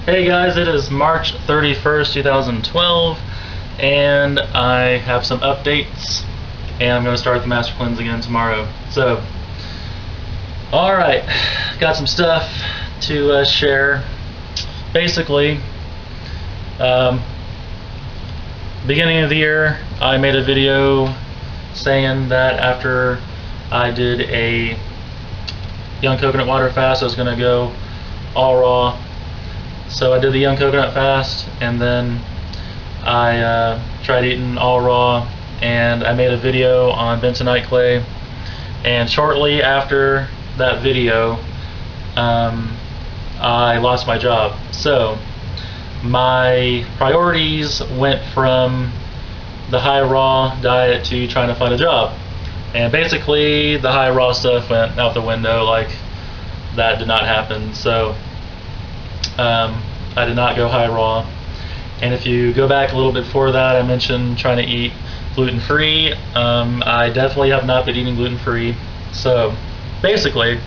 Hey guys, it is March 31st, 2012, and I have some updates, and I'm going to start the Master Cleanse again tomorrow. So, alright, got some stuff to share. Basically, beginning of the year, I made a video saying that after I did a young coconut water fast, I was going to go all raw. So I did the young coconut fast, and then I tried eating all raw, and I made a video on bentonite clay. And shortly after that video, I lost my job. So my priorities went from the high raw diet to trying to find a job. And basically the high raw stuff went out the window. Like, that did not happen. So I did not go high raw. And if you go back a little bit before that, I mentioned trying to eat gluten-free. I definitely have not been eating gluten-free. So basically,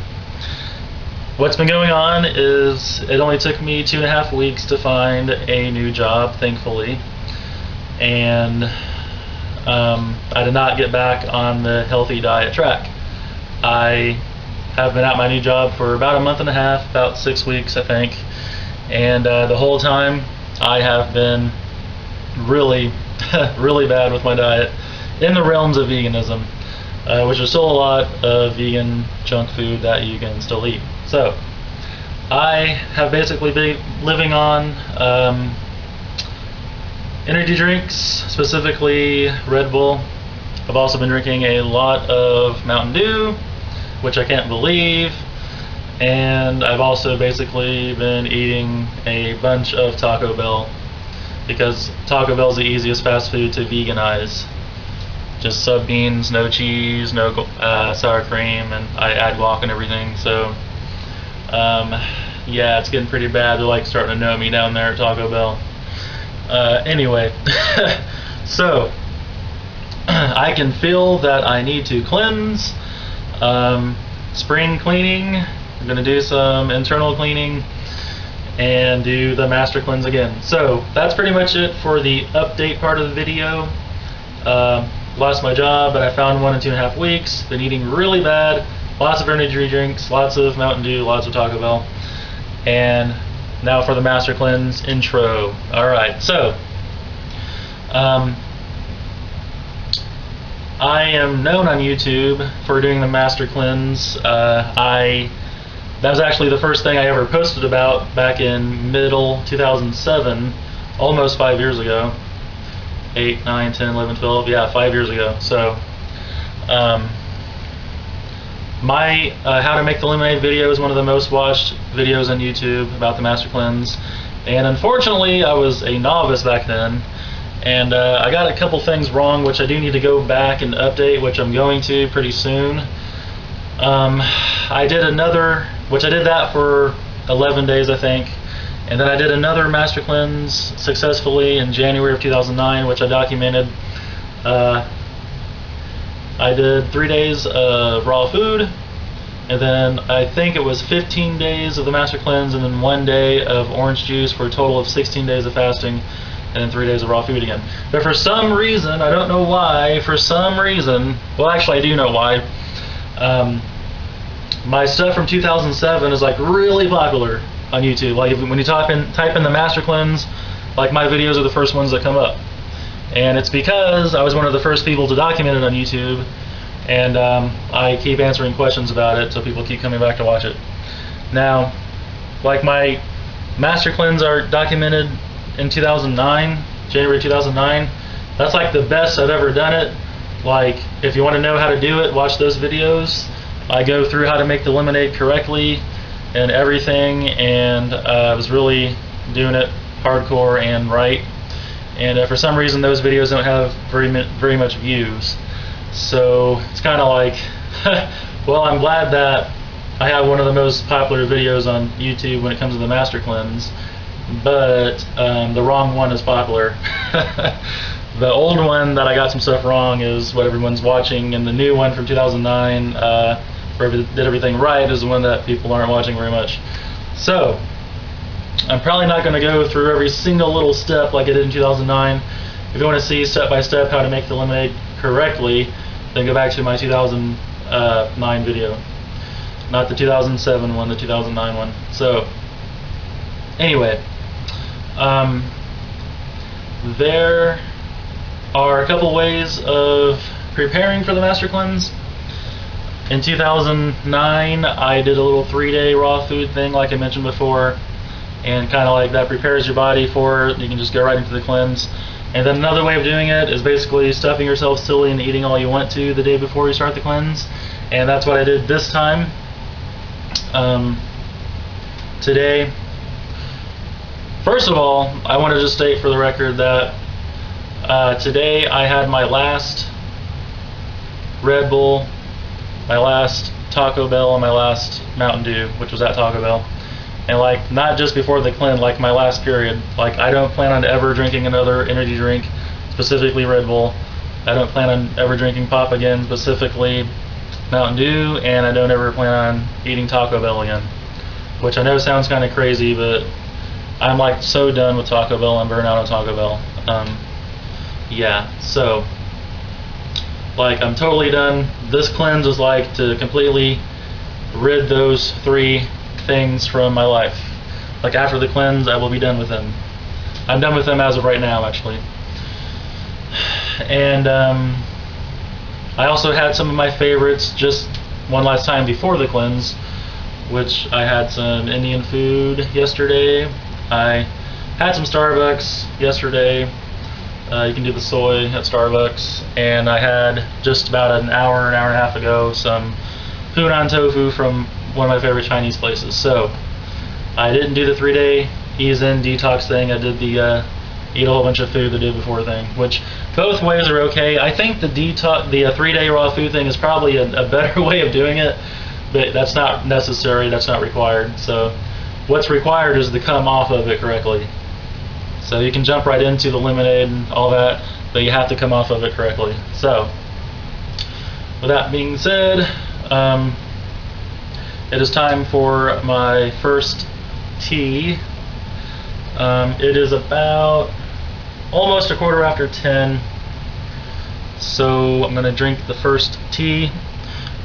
what's been going on is it only took me 2.5 weeks to find a new job, thankfully. And I did not get back on the healthy diet track. I have been at my new job for about a month and a half, about 6 weeks I think. And the whole time I have been really, really bad with my diet in the realms of veganism, which is still a lot of vegan junk food that you can still eat. So I have basically been living on energy drinks, specifically Red Bull. I've also been drinking a lot of Mountain Dew, which I can't believe. And I've also basically been eating a bunch of Taco Bell, because Taco Bell is the easiest fast food to veganize. Just sub beans, no cheese, no sour cream, and I add guac and everything. So yeah, it's getting pretty bad. They're like starting to know me down there at Taco Bell. Anyway, so I can feel that I need to cleanse. Spring cleaning. I'm going to do some internal cleaning and do the Master Cleanse again. So that's pretty much it for the update part of the video. Lost my job, but I found one in 2.5 weeks. Been eating really bad. Lots of energy drinks, lots of Mountain Dew, lots of Taco Bell. And now for the Master Cleanse intro. Alright, so I am known on YouTube for doing the Master Cleanse. That was actually the first thing I ever posted about back in middle 2007, almost 5 years ago. 8, 9, 10, 11, 12, yeah, 5 years ago. So my how to make the lemonade video is one of the most watched videos on YouTube about the Master Cleanse. And unfortunately, I was a novice back then, and I got a couple things wrong, which I do need to go back and update, which I'm going to pretty soon. I did another, which I did that for 11 days I think, and then I did another Master Cleanse successfully in January of 2009, which I documented. I did 3 days of raw food, and then I think it was 15 days of the Master Cleanse, and then 1 day of orange juice, for a total of 16 days of fasting, and then 3 days of raw food again. But for some reason, I don't know why, for some reason, well actually I do know why, my stuff from 2007 is like really popular on YouTube. Like when you type in the Master Cleanse, like my videos are the first ones that come up. And it's because I was one of the first people to document it on YouTube, and I keep answering questions about it, so people keep coming back to watch it. Now, like my Master Cleanse are documented in 2009, January 2009. That's like the best I've ever done it. Like, if you want to know how to do it, watch those videos. I go through how to make the lemonade correctly and everything, and I was really doing it hardcore and right. And for some reason those videos don't have very much views. So it's kind of like, well, I'm glad that I have one of the most popular videos on YouTube when it comes to the Master Cleanse, but the wrong one is popular. The old one that I got some stuff wrong is what everyone's watching, and the new one from 2009, where I did everything right, is the one that people aren't watching very much. So I'm probably not going to go through every single little step like I did in 2009. If you want to see step by step how to make the lemonade correctly, then go back to my 2009 video. Not the 2007 one, the 2009 one. So, anyway, there are a couple ways of preparing for the Master Cleanse. In 2009, I did a little 3-day raw food thing like I mentioned before, and kind of like that prepares your body for it. You can just go right into the cleanse. And then another way of doing it is basically stuffing yourself silly and eating all you want to the day before you start the cleanse. And that's what I did this time. Today, first of all, I want to just state for the record that today I had my last Red Bull, my last Taco Bell, and my last Mountain Dew, which was at Taco Bell. And like, not just before the cleanse, like my last period. Like, I don't plan on ever drinking another energy drink, specifically Red Bull. I don't plan on ever drinking pop again, specifically Mountain Dew, and I don't ever plan on eating Taco Bell again. Which I know sounds kind of crazy, but I'm like so done with Taco Bell and burnt out on Taco Bell. Yeah, so like, I'm totally done. This cleanse is like to completely rid those 3 things from my life. Like, after the cleanse, I will be done with them. I'm done with them as of right now, actually. And I also had some of my favorites just one last time before the cleanse, which I had some Indian food yesterday. I had some Starbucks yesterday. You can do the soy at Starbucks. And I had just about an hour and a half ago some Hunan tofu from one of my favorite Chinese places. So I didn't do the 3-day ease in detox thing. I did the eat a whole bunch of food the day before thing, which both ways are okay. I think the 3-day raw food thing is probably a better way of doing it, but that's not necessary, that's not required. So what's required is to come off of it correctly. So you can jump right into the lemonade and all that, but you have to come off of it correctly. So with that being said, it is time for my first tea. It is about almost 10:15, so I'm going to drink the first tea,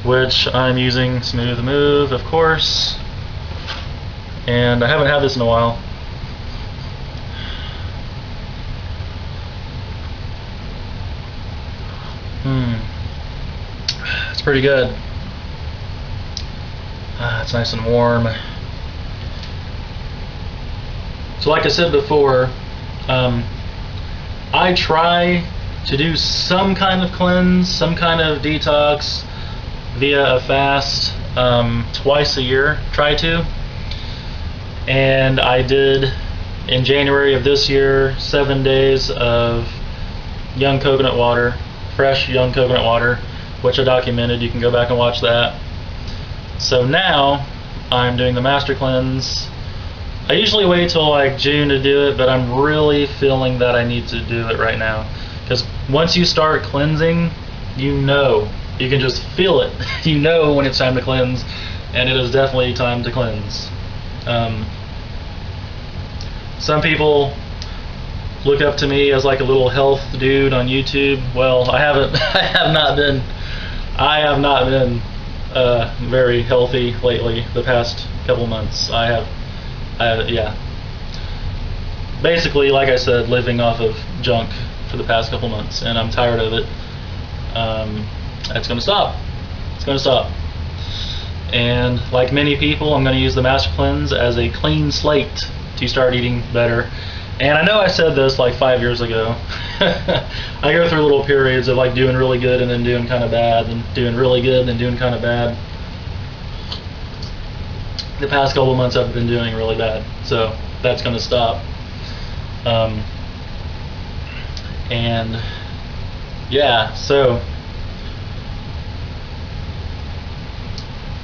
which I'm using Smooth Move, of course, and I haven't had this in a while. It's pretty good. It's nice and warm. So like I said before, I try to do some kind of cleanse, some kind of detox via a fast twice a year, try to. And I did in January of this year 7 days of young coconut water, fresh young coconut water, which I documented. You can go back and watch that. So now I'm doing the Master Cleanse. I usually wait till like June to do it, but I'm really feeling that I need to do it right now, because once you start cleansing, you know, you can just feel it. You know when it's time to cleanse, and it is definitely time to cleanse. Some people look up to me as like a little health dude on YouTube. Well, I have not been very healthy lately. The past couple months, yeah. Basically, like I said, living off of junk for the past couple months, and I'm tired of it. It's gonna stop. It's gonna stop. And like many people, I'm gonna use the Master Cleanse as a clean slate to start eating better. And I know I said this like 5 years ago. I go through little periods of like doing really good and then doing kind of bad, and doing really good and then doing kind of bad. The past couple of months I've been doing really bad, so that's going to stop. And yeah, so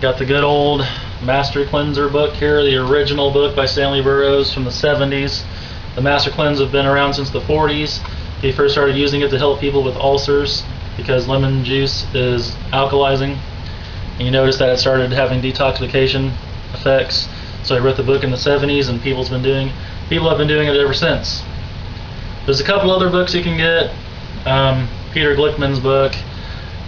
got the good old Master Cleanser book here, the original book by Stanley Burroughs from the 70s. The Master Cleanse have been around since the 40s. He first started using it to help people with ulcers because lemon juice is alkalizing. And you notice that it started having detoxification effects. So I wrote the book in the 70s, and people have been doing it ever since. There's a couple other books you can get, Peter Glickman's book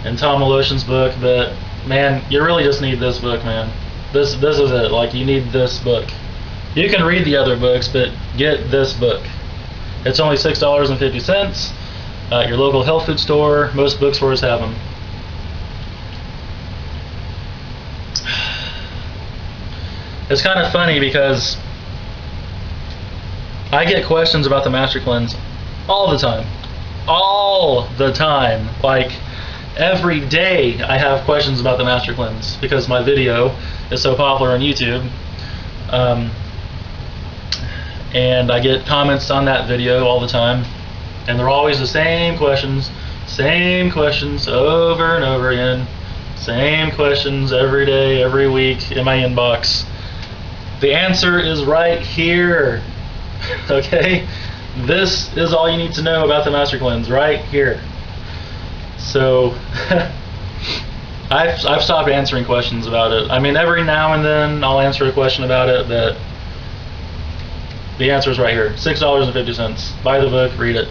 and Tom Maloshin's book, but man, you really just need this book, man. This is it. Like, you need this book. You can read the other books, but get this book. It's only $6.50 at your local health food store. Most bookstores have them. It's kind of funny because I get questions about the Master Cleanse all the time. All the time. Like, every day I have questions about the Master Cleanse because my video is so popular on YouTube. And I get comments on that video all the time, and they're always the same questions over and over again, same questions every day, every week in my inbox. The answer is right here. Okay, this is all you need to know about the Master Cleanse, right here. So I've stopped answering questions about it. I mean, every now and then I'll answer a question about it, but the answer is right here. $6.50. Buy the book, read it.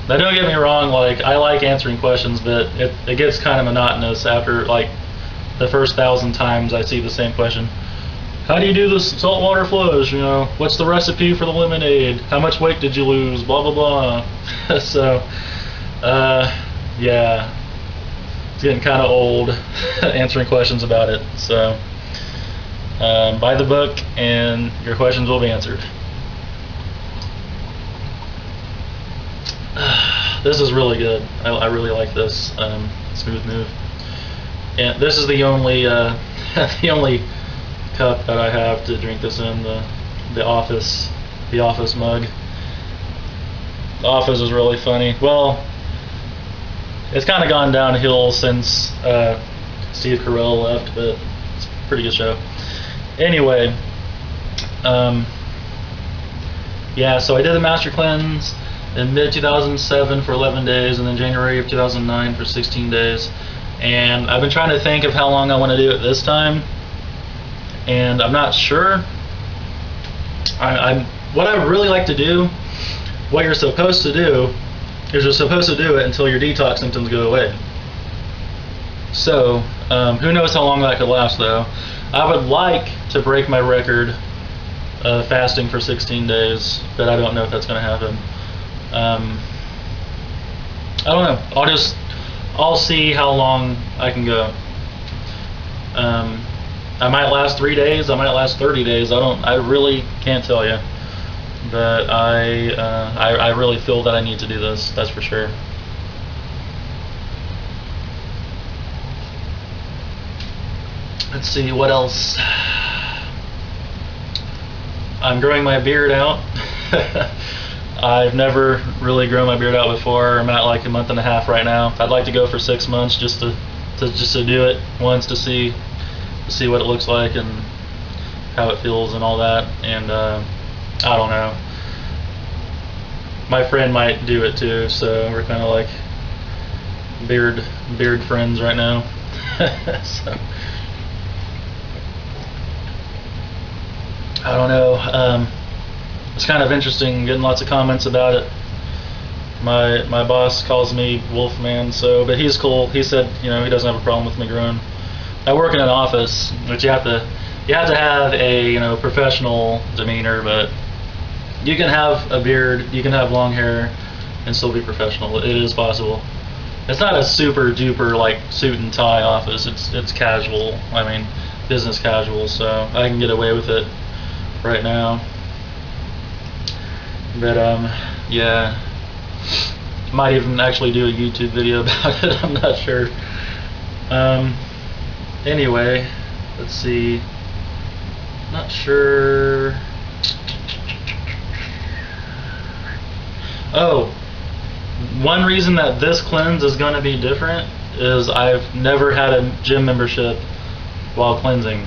Now, don't get me wrong, like, I like answering questions, but it gets kind of monotonous after like the first 1,000 times I see the same question. How do you do the saltwater flush? You know, what's the recipe for the lemonade? How much weight did you lose? Blah blah blah. So, yeah, it's getting kind of old answering questions about it. So, buy the book, and your questions will be answered. This is really good. I really like this. Smooth move. And this is the only the only cup that I have to drink this in, the office mug. The Office is really funny. Well, it's kind of gone downhill since Steve Carell left, but it's a pretty good show. Anyway, yeah, so I did the Master Cleanse in mid-2007 for 11 days, and then January of 2009 for 16 days. And I've been trying to think of how long I want to do it this time, and I'm not sure. What I would really like to do, what you're supposed to do, is you're supposed to do it until your detox symptoms go away. So, who knows how long that could last, though. I would like to break my record of fasting for 16 days, but I don't know if that's going to happen. I don't know. I'll see how long I can go. I might last 3 days. I might last 30 days. I really can't tell you. But I really feel that I need to do this. That's for sure. Let's see, what else? I'm growing my beard out. I've never really grown my beard out before. I'm at like a month and a half right now. I'd like to go for 6 months just to do it once to see what it looks like and how it feels and all that. And I don't know. My friend might do it too, so we're kind of like beard friends right now. So I don't know. It's kind of interesting getting lots of comments about it. My boss calls me Wolfman, but he's cool. He said, he doesn't have a problem with me growing. I work in an office, which you have to have a professional demeanor, but you can have a beard, you can have long hair, and still be professional. It is possible. It's not a super duper like suit and tie office. It's casual. I mean, business casual. So I can get away with it right now. But yeah, might even actually do a YouTube video about it. I'm not sure. Anyway, let's see. Not sure. Oh, one reason that this cleanse is going to be different is I've never had a gym membership while cleansing.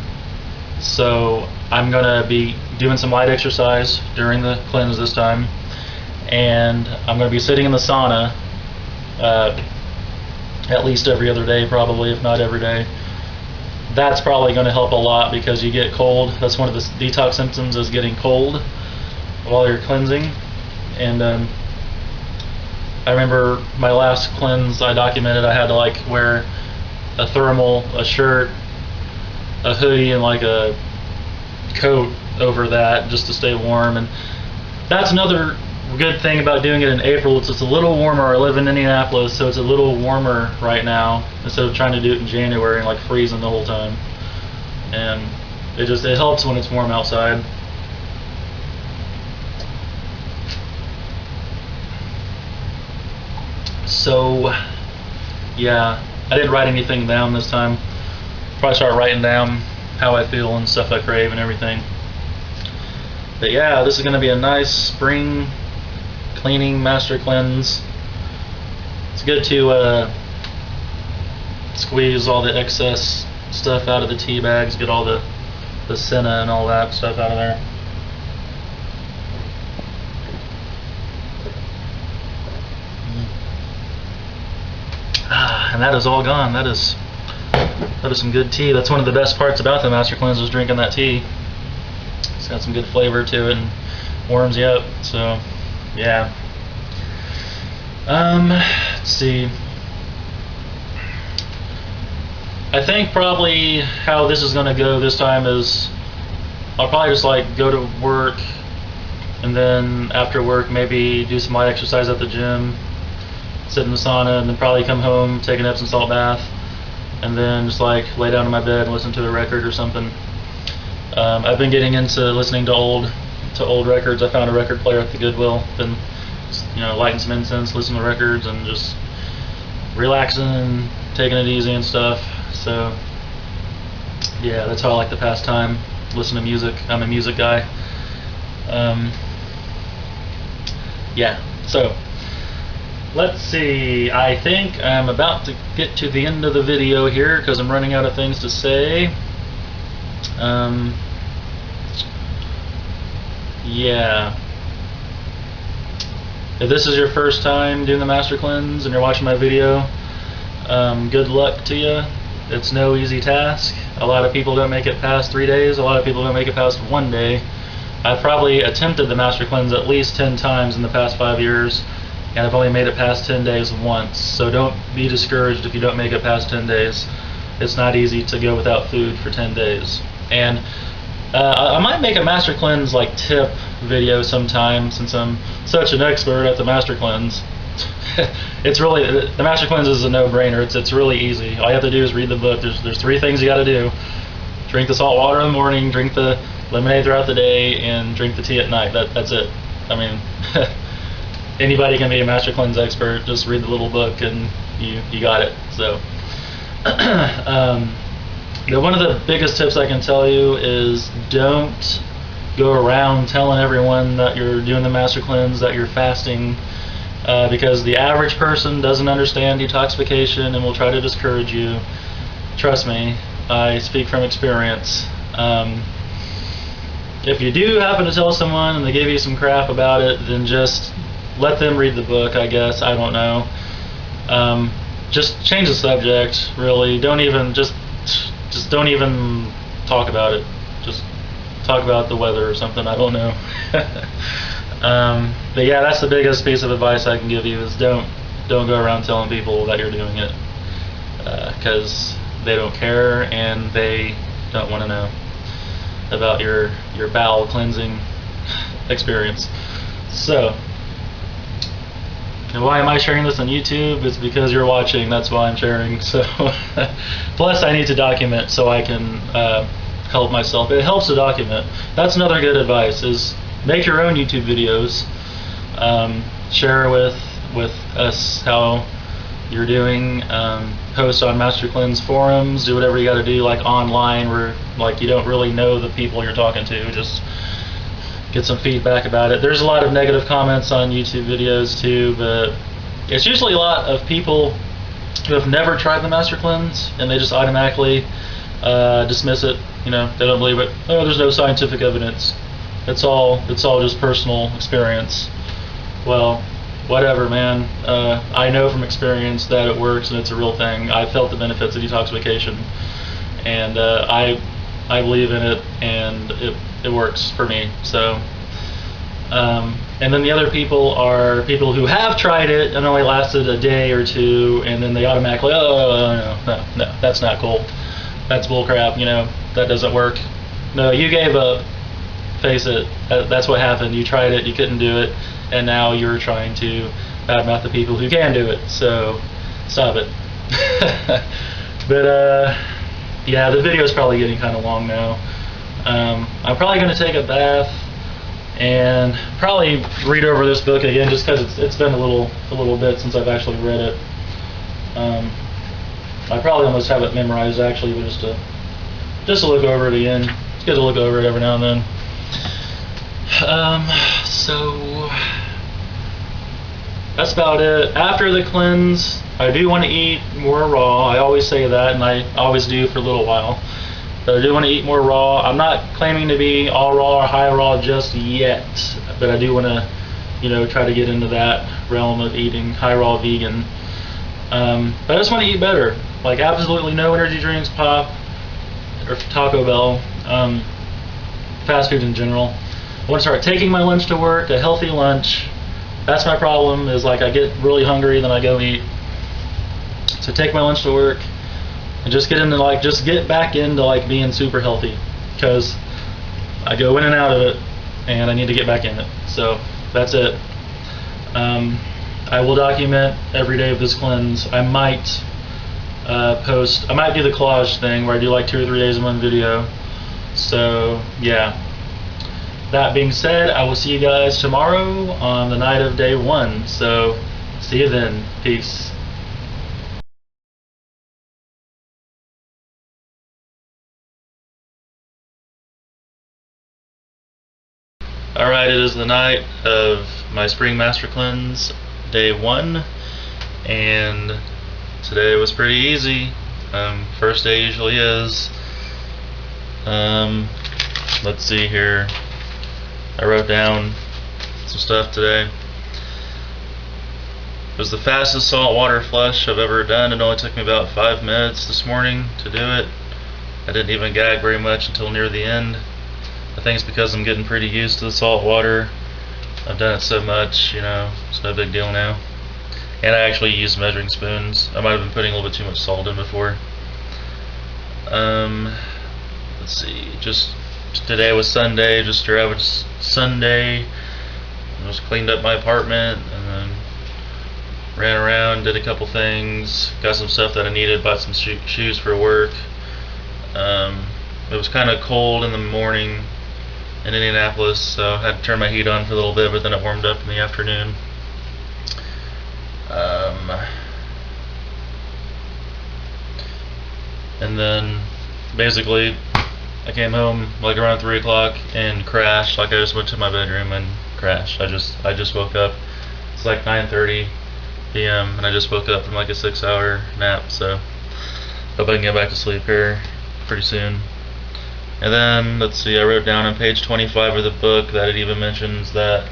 So I'm going to be doing some light exercise during the cleanse this time, and I'm going to be sitting in the sauna at least every other day, probably, if not every day. that's probably going to help a lot because you get cold. That's one of the detox symptoms, is getting cold while you're cleansing. And I remember my last cleanse I documented, I had to like wear a thermal, a shirt, a hoodie, and like a coat over that just to stay warm. And that's another good thing about doing it in April. It's a little warmer. I live in Indianapolis, so it's a little warmer right now instead of trying to do it in January and like freezing the whole time. And it helps when it's warm outside. So yeah, I didn't write anything down this time. Probably start writing down how I feel and stuff I crave and everything. But yeah, this is going to be a nice spring cleaning master cleanse. It's good to squeeze all the excess stuff out of the tea bags, get all the senna and all that stuff out of there. And that is all gone. That is some good tea. That's one of the best parts about the master cleanse, is drinking that tea. It's got some good flavor to it and warms you up. So yeah. Let's see. I think probably how this is going to go this time is I'll probably just like go to work, and then after work maybe do some light exercise at the gym, sit in the sauna, and then probably come home, take an Epsom salt bath, and then just like lay down in my bed and listen to a record or something. I've been getting into listening to old records. I found a record player at the Goodwill. Been, lighting some incense, listening to records, and just relaxing and taking it easy and stuff. So yeah, that's how I like to pass time. Listen to music. I'm a music guy. Yeah. So let's see. I think I'm about to get to the end of the video here because I'm running out of things to say. Yeah. If this is your first time doing the master cleanse and you're watching my video, good luck to you. It's no easy task. A lot of people don't make it past 3 days. A lot of people don't make it past 1 day. I've probably attempted the master cleanse at least 10 times in the past 5 years, and I've only made it past 10 days once. So don't be discouraged if you don't make it past 10 days. It's not easy to go without food for 10 days. And I might make a master cleanse like tip video sometime, since I'm such an expert at the master cleanse. It's really, the master cleanse is a no-brainer. It's really easy. All you have to do is read the book. There's 3 things you got to do: drink the salt water in the morning, drink the lemonade throughout the day, and drink the tea at night. That's it. I mean, anybody can be a master cleanse expert. Just read the little book and you got it. So one of the biggest tips I can tell you is don't go around telling everyone that you're doing the master cleanse, that you're fasting, because the average person doesn't understand detoxification and will try to discourage you. Trust me, I speak from experience. If you do happen to tell someone and they give you some crap about it, then just let them read the book, I guess. I don't know. Just change the subject, really. Don't even don't even talk about it. Just talk about the weather or something. I don't know. But yeah, that's the biggest piece of advice I can give you, is don't go around telling people that you're doing it, because they don't care and they don't want to know about your bowel cleansing experience. So, and why am I sharing this on YouTube? It's because you're watching. That's why I'm sharing. So plus I need to document so I can help myself. It helps to document. That's another good advice, is make your own YouTube videos. Share with us how you're doing. Post on Master Cleanse forums. Do whatever you got to do, like online, where like you don't really know the people you're talking to. Just get some feedback about it. There's a lot of negative comments on YouTube videos too, but it's usually a lot of people who have never tried the Master Cleanse and they just automatically dismiss it. They don't believe it. Oh, there's no scientific evidence. It's all just personal experience. Well, whatever, man. I know from experience that it works and it's a real thing. I felt the benefits of detoxification, and I believe in it, and it works for me. So. And then the other people are people who have tried it and only lasted a day or two, and then they automatically, no, that's not cool. That's bullcrap, that doesn't work. No, you gave up. Face it, that's what happened. You tried it, you couldn't do it, and now you're trying to badmouth the people who can do it. So, stop it. But, yeah, the video is probably getting kind of long now. I'm probably going to take a bath and probably read over this book again, just because it's been a little bit since I've actually read it. I probably almost have it memorized actually, but just to look over it again. It's good to look over it every now and then. So that's about it. After the cleanse, I do want to eat more raw. I always say that, and I always do for a little while. But I do want to eat more raw. I'm not claiming to be all raw or high raw just yet, but I do want to, try to get into that realm of eating high raw vegan. But I just want to eat better. Like absolutely no energy drinks, pop, or Taco Bell, fast food in general. I want to start taking my lunch to work, a healthy lunch. That's my problem, is like I get really hungry, then I go eat. So take my lunch to work and just get back into being super healthy, because I go in and out of it and I need to get back in it. So that's it. I will document every day of this cleanse. I might I might do the collage thing where I do 2 or 3 days in one video. So yeah. That being said, I will see you guys tomorrow on the night of day 1. So see you then. Peace. Alright, it is the night of my Spring Master Cleanse, day 1, and today was pretty easy. First day usually is. Let's see here. I wrote down some stuff today. It was the fastest saltwater flush I've ever done. It only took me about 5 minutes this morning to do it. I didn't even gag very much until near the end. I think it's because I'm getting pretty used to the salt water. I've done it so much, it's no big deal now. And I actually use measuring spoons. I might have been putting a little bit too much salt in before. Let's see, today was Sunday, just your average Sunday. I just cleaned up my apartment and then ran around, did a couple things, got some stuff that I needed, bought some shoes for work. It was kind of cold in the morning in Indianapolis, so I had to turn my heat on for a little bit, but then it warmed up in the afternoon. And then basically I came home around 3 o'clock and crashed. I just went to my bedroom and crashed. I just woke up. It's 9:30 p.m. and I just woke up from a 6-hour nap, so hope I can get back to sleep here pretty soon. And then let's see, I wrote down on page 25 of the book that it even mentions that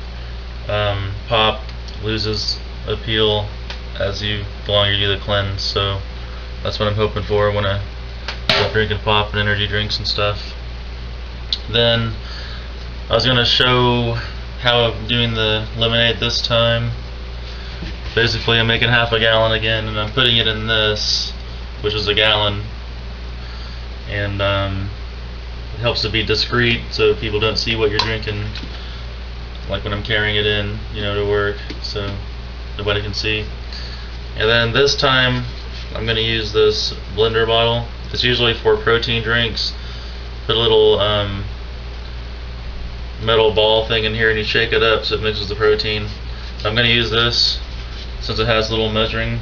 pop loses appeal as the longer you do the cleanse, so that's what I'm hoping for when I stop drinking pop and energy drinks and stuff. Then I was going to show how I'm doing the lemonade this time. Basically I'm making half a gallon again, and I'm putting it in this, which is a gallon, and it helps to be discreet so people don't see what you're drinking, when I'm carrying it in, to work, so nobody can see. And then this time I'm going to use this blender bottle. It's usually for protein drinks. Put a little metal ball thing in here and you shake it up so it mixes the protein. I'm going to use this since it has little measuring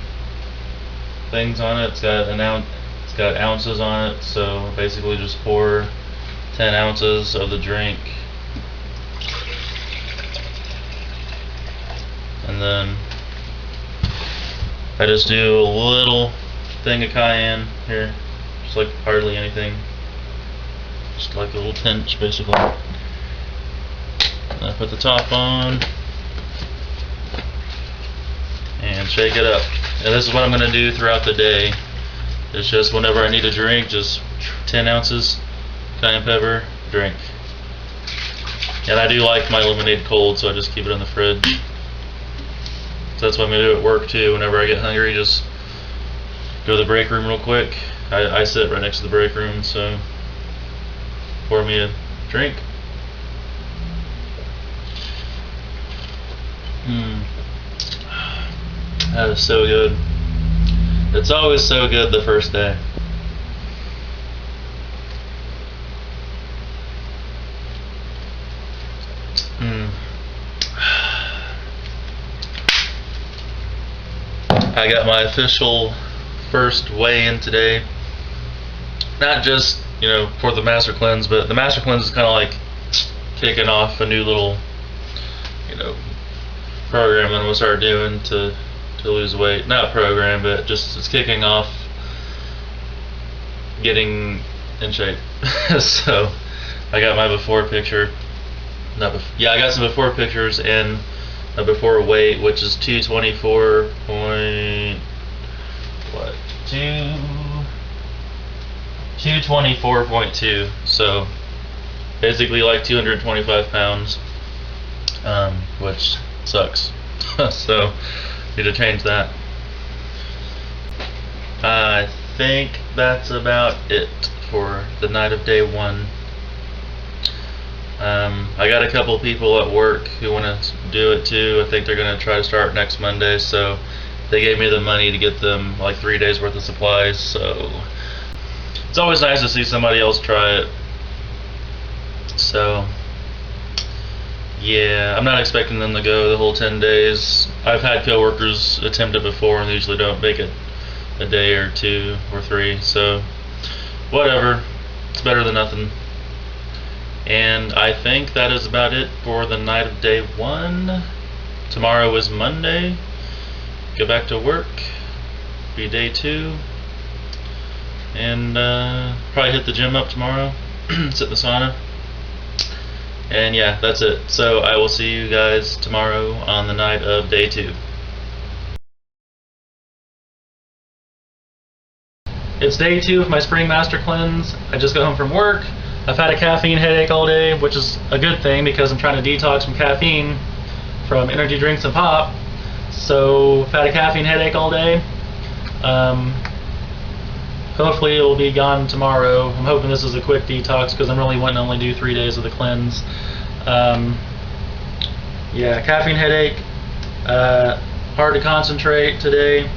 things on it. It's got ounces on it, so basically just pour 10 ounces of the drink, and then I just do a little thing of cayenne here, just hardly anything, just a little pinch basically. And I put the top on and shake it up. And this is what I'm going to do throughout the day. It's just whenever I need a drink, just 10 ounces cayenne pepper, drink. And I do like my lemonade cold, so I just keep it in the fridge. So that's what I'm gonna do at work too. Whenever I get hungry, just go to the break room real quick. I sit right next to the break room, so pour me a drink. That is so good. It's always so good the first day. I got my official first weigh-in today. Not just, for the Master Cleanse, but the Master Cleanse is kind of like kicking off a new little, program that I'm gonna start doing to lose weight. Not program, but just it's kicking off getting in shape. So I got my before picture. I got some before pictures and a before weight, which is 224.2. So basically like 225 pounds, which sucks. So need to change that. I think that's about it for the night of day 1. I got a couple people at work who want to do it too. I think they're going to try to start next Monday, so they gave me the money to get them like 3 days worth of supplies. So it's always nice to see somebody else try it. So yeah, I'm not expecting them to go the whole 10 days. I've had coworkers attempt it before and they usually don't make it a day or 2 or 3, so whatever, it's better than nothing. And I think that is about it for the night of day 1. Tomorrow is Monday. Go back to work. Be day 2. And probably hit the gym up tomorrow. Sit in the sauna. And yeah, that's it. So I will see you guys tomorrow on the night of day 2. It's day 2 of my spring master cleanse. I just got home from work. I've had a caffeine headache all day, which is a good thing because I'm trying to detox from caffeine from energy drinks and pop. So I've had a caffeine headache all day. Hopefully it will be gone tomorrow. I'm hoping this is a quick detox because I'm really wanting to only do 3 days of the cleanse. Yeah, caffeine headache, hard to concentrate today.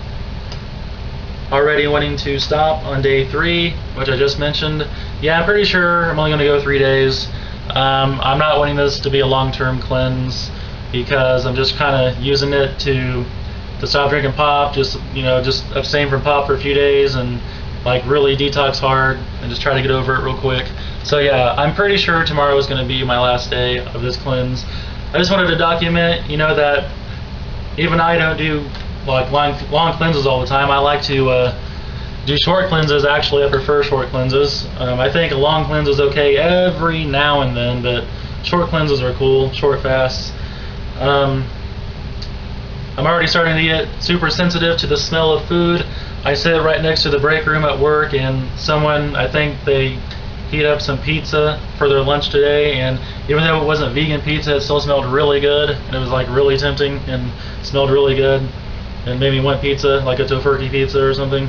Already wanting to stop on day 3, which I just mentioned. Yeah, I'm pretty sure I'm only going to go 3 days. I'm not wanting this to be a long-term cleanse because I'm just kind of using it to stop drinking pop, just abstain from pop for a few days and like really detox hard and just try to get over it real quick. So yeah, I'm pretty sure tomorrow is going to be my last day of this cleanse. I just wanted to document, that even I don't do like long cleanses all the time. I like to do short cleanses. Actually, I prefer short cleanses. I think a long cleanse is okay every now and then, but short cleanses are cool, short fasts. I'm already starting to get super sensitive to the smell of food. I sit right next to the break room at work, and someone, I think they heat up some pizza for their lunch today, and even though it wasn't vegan pizza, it still smelled really good, and it was like really tempting and smelled really good and made me want pizza, like a tofurkey pizza or something.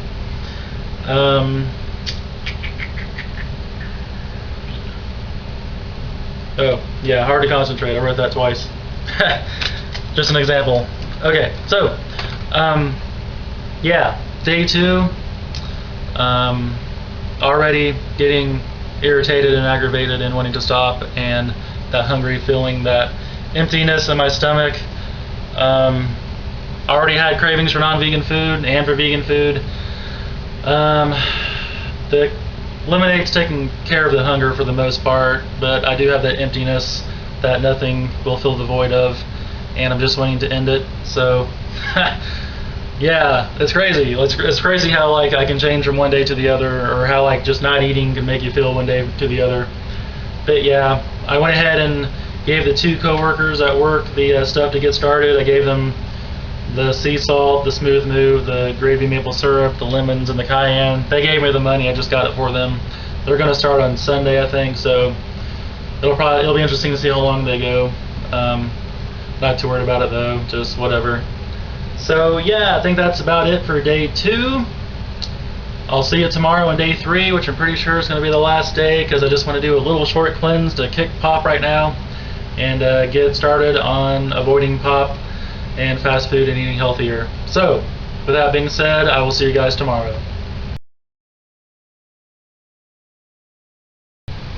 Oh yeah, hard to concentrate. I wrote that twice. Just an example. Okay, so yeah, day 2. Already getting irritated and aggravated and wanting to stop, and that hungry feeling, that emptiness in my stomach. I already had cravings for non-vegan food and for vegan food. The lemonade's taking care of the hunger for the most part, but I do have that emptiness that nothing will fill the void of, and I'm just wanting to end it. So yeah, it's crazy. It's crazy how like I can change from one day to the other, or how like just not eating can make you feel one day to the other. But yeah, I went ahead and gave the 2 coworkers at work the stuff to get started. I gave them the sea salt, the smooth move, the gravy maple syrup, the lemons, and the cayenne. They gave me the money. I just got it for them. They're going to start on Sunday, I think, so it'll be interesting to see how long they go. Not too worried about it though, just whatever. So yeah, I think that's about it for day 2. I'll see you tomorrow on day 3, which I'm pretty sure is going to be the last day, because I just want to do a little short cleanse to kick pop right now and get started on avoiding pop and fast food and eating healthier. So with that being said, I will see you guys tomorrow.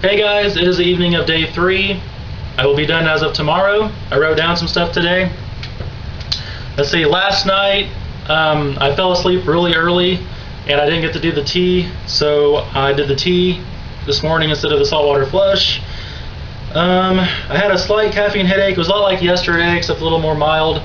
Hey guys, it is the evening of day 3. I will be done as of tomorrow. I wrote down some stuff today. Let's see, last night I fell asleep really early and I didn't get to do the tea, so I did the tea this morning instead of the saltwater flush. I had a slight caffeine headache. It was a lot like yesterday, except a little more mild.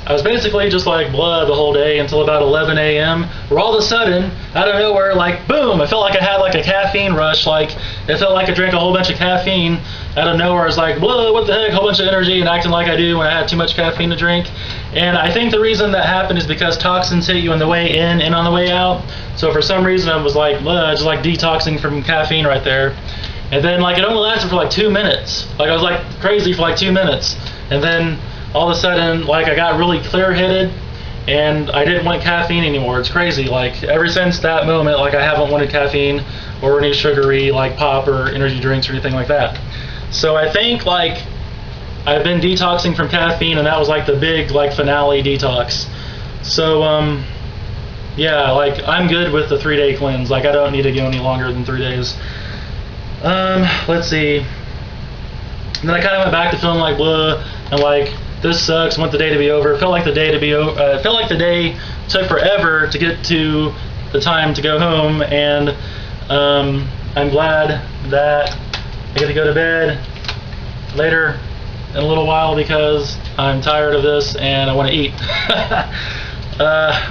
I was basically just like blah the whole day until about 11 a.m. where all of a sudden, out of nowhere, like boom, I felt like I had like a caffeine rush. Like it felt like I drank a whole bunch of caffeine. Out of nowhere, I was like, whoa, what the heck, a whole bunch of energy and acting like I do when I had too much caffeine to drink. And I think the reason that happened is because toxins hit you on the way in and on the way out. So for some reason I was like, just like detoxing from caffeine right there. And then like it only lasted for like 2 minutes. Like I was like crazy for like 2 minutes. And then all of a sudden, like I got really clear-headed and I didn't want caffeine anymore. It's crazy. Like ever since that moment, like I haven't wanted caffeine or any sugary like pop or energy drinks or anything like that. So I think like I've been detoxing from caffeine, and that was like the big like finale detox. So yeah, like I'm good with the 3-day cleanse. Like I don't need to go any longer than 3 days. Let's see. And then I kind of went back to feeling like blah and like this sucks. Want the day to be over. It felt like the day to be over. It felt like the day took forever to get to the time to go home, and I'm glad that I get to go to bed later in a little while because I'm tired of this and I want to eat.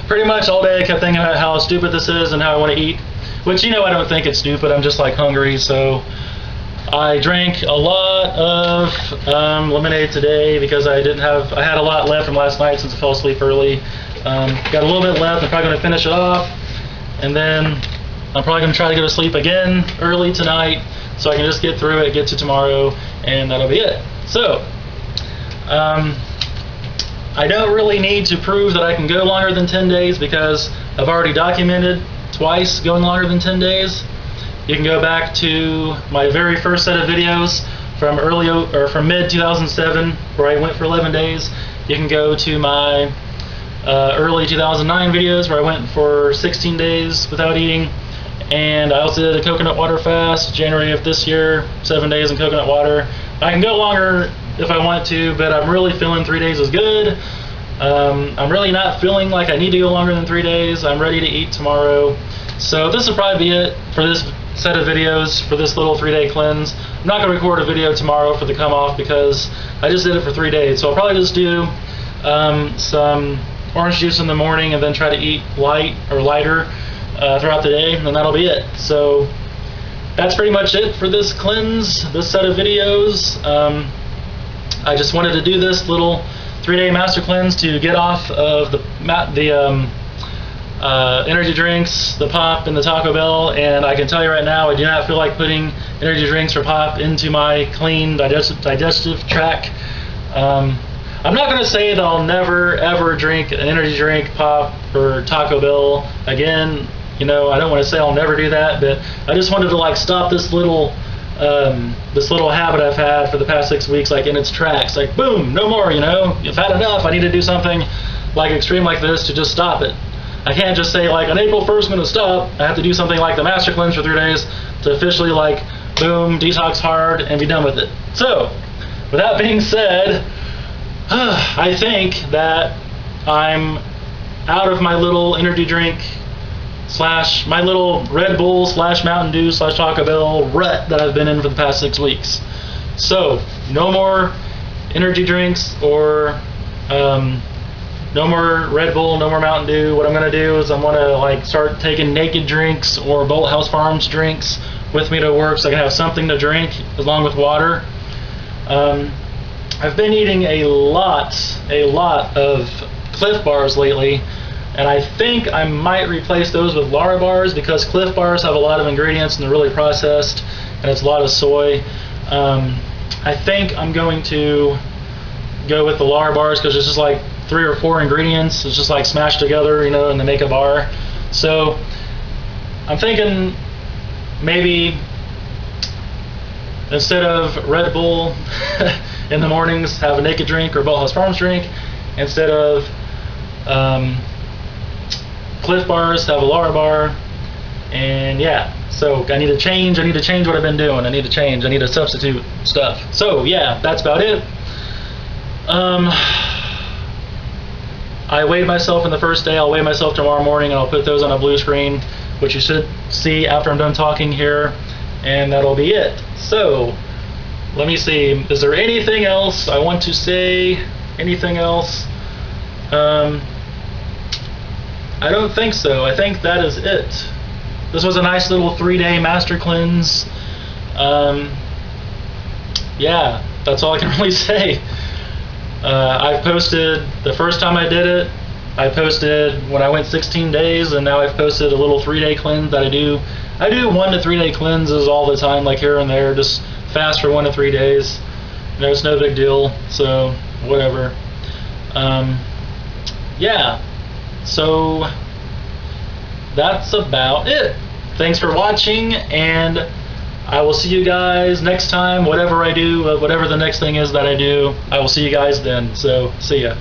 Pretty much all day I kept thinking about how stupid this is and how I want to eat, which, you know, I don't think it's stupid. I'm just like hungry. So I drank a lot of lemonade today because I had a lot left from last night since I fell asleep early. Got a little bit left. I'm probably going to finish it off, and then I'm probably going to try to go to sleep again early tonight so I can just get through it, get to tomorrow, and that'll be it. So I don't really need to prove that I can go longer than 10 days because I've already documented twice going longer than 10 days. You can go back to my very first set of videos from mid 2007 where I went for 11 days. You can go to my early 2009 videos where I went for 16 days without eating. And I also did a coconut water fast January of this year, 7 days in coconut water. I can go longer if I want to, but I'm really feeling 3 days is good. I'm really not feeling like I need to go longer than 3 days. I'm ready to eat tomorrow. So this will probably be it for this set of videos for this little 3-day cleanse. I'm not going to record a video tomorrow for the come off because I just did it for 3 days. So I'll probably just do some orange juice in the morning and then try to eat light or lighter throughout the day, and that'll be it. So that's pretty much it for this cleanse, this set of videos. I just wanted to do this little 3-day master cleanse to get off of the energy drinks, the pop, and the Taco Bell. And I can tell you right now, I do not feel like putting energy drinks or pop into my clean digestive tract. I'm not going to say that I'll never ever drink an energy drink, pop, or Taco Bell again. You know, I don't want to say I'll never do that, but I just wanted to like stop this little habit I've had for the past 6 weeks, like in its tracks. Like boom, no more. You know, you've had enough. I need to do something like extreme like this to just stop it. I can't just say like on April 1st I'm going to stop. I have to do something like the master cleanse for 3 days to officially like boom, detox hard and be done with it. So with that being said, I think that I'm out of my little energy drink / my little Red Bull / Mountain Dew / Taco Bell rut that I've been in for the past 6 weeks. So no more energy drinks or no more Red Bull, no more Mountain Dew. What I'm going to do is I'm going to like start taking Naked drinks or Bolt House Farms drinks with me to work so I can have something to drink along with water. I've been eating a lot of Cliff Bars lately. And I think I might replace those with Lara bars, because Cliff bars have a lot of ingredients and they're really processed, and it's a lot of soy. I think I'm going to go with the Lara bars because it's just like 3 or 4 ingredients. It's just like smashed together, you know, and they make a bar. So I'm thinking maybe instead of Red Bull in the mornings, have a Naked drink or Ballhouse Farms drink. Instead of Cliff bars, have a Lara bar. And yeah, so I need to change what I've been doing. I need to substitute stuff. So yeah, that's about it. I weighed myself in the first day. I'll weigh myself tomorrow morning, and I'll put those on a blue screen, which you should see after I'm done talking here, and that'll be it. So let me see, is there anything else I want to say? Anything else? I don't think so. I think that is it. This was a nice little 3-day master cleanse. Yeah, that's all I can really say. I've posted the first time I did it. I posted when I went 16 days, and now I've posted a little 3-day cleanse that I do 1 to 3 day cleanses all the time, like here and there, just fast for 1 to 3 days. You know, it's no big deal, so whatever. Yeah, so that's about it. Thanks for watching, and I will see you guys next time. Whatever I do, whatever the next thing is that I do, I will see you guys then. So, see ya.